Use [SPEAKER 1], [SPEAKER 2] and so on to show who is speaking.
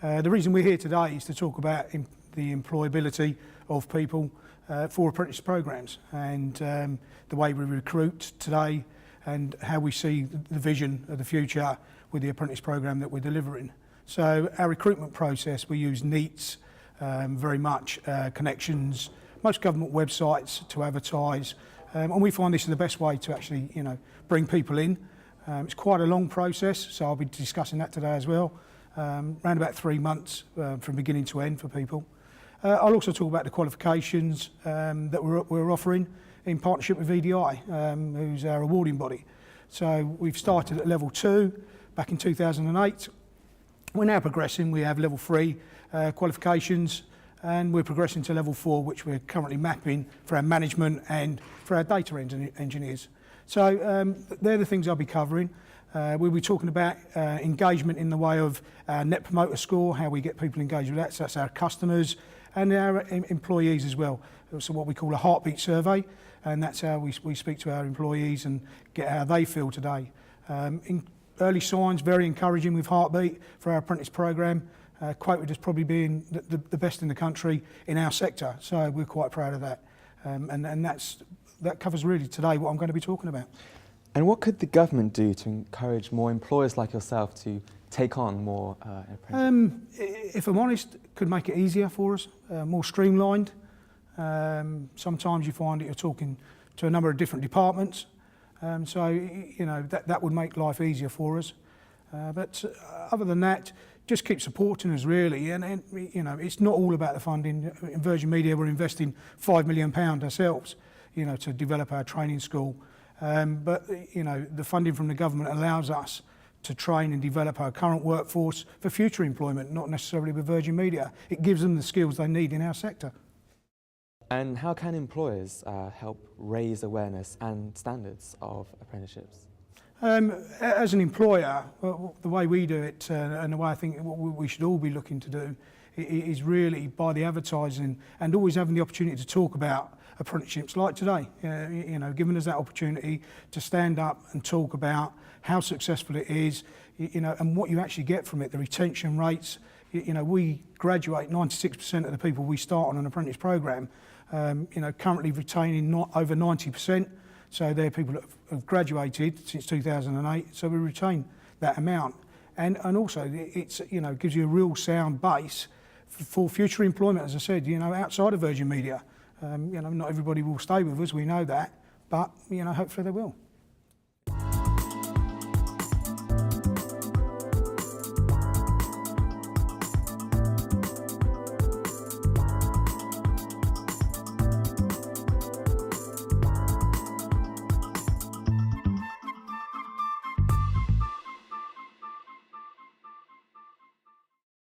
[SPEAKER 1] The reason we're here today is to talk about the employability of people for apprentice programs and the way we recruit today and how we see the vision of the future with the apprentice program that we're delivering. So our recruitment process, we use NEETs, very much connections, most government websites to advertise, and we find this is the best way to actually, bring people in. It's quite a long process, so I'll be discussing that today as well. Around about 3 months from beginning to end for people. I'll also talk about the qualifications that we're offering in partnership with VDI, who's our awarding body. So we've started at level 2 back in 2008. We're now progressing. We have level 3 qualifications, and we're progressing to level 4, which we're currently mapping for our management and for our data engineers. So they're the things I'll be covering. We'll be talking about engagement in the way of our Net Promoter Score, how we get people engaged with that. So that's our customers and our employees as well. So what we call a heartbeat survey, and that's how we speak to our employees and get how they feel today. In early signs, very encouraging with Heartbeat for our apprentice program, quoted as probably being the best in the country in our sector. So we're quite proud of that. And that covers really today what I'm going to be talking about.
[SPEAKER 2] And what could the government do to encourage more employers like yourself to take on more apprentices?
[SPEAKER 1] If I'm honest, could make it easier for us, more streamlined. Sometimes you find that you're talking to a number of different departments, so that would make life easier for us. But other than that, just keep supporting us really, and it's not all about the funding. In Virgin Media, we're investing £5 million ourselves, to develop our training school. But the funding from the government allows us to train and develop our current workforce for future employment, not necessarily with Virgin Media. It gives them the skills they need in our sector.
[SPEAKER 2] And how can employers help raise awareness and standards of apprenticeships?
[SPEAKER 1] As an employer, the way we do it, and the way I think what we should all be looking to do, is really by the advertising and always having the opportunity to talk about apprenticeships like today, giving us that opportunity to stand up and talk about how successful it is, and what you actually get from it, the retention rates. We graduate 96% of the people we start on an apprentice program, currently retaining not over 90%. So they're people that have graduated since 2008, so we retain that amount. And also it's, gives you a real sound base for future employment, as I said, outside of Virgin Media. Not everybody will stay with us, we know that, but hopefully they will.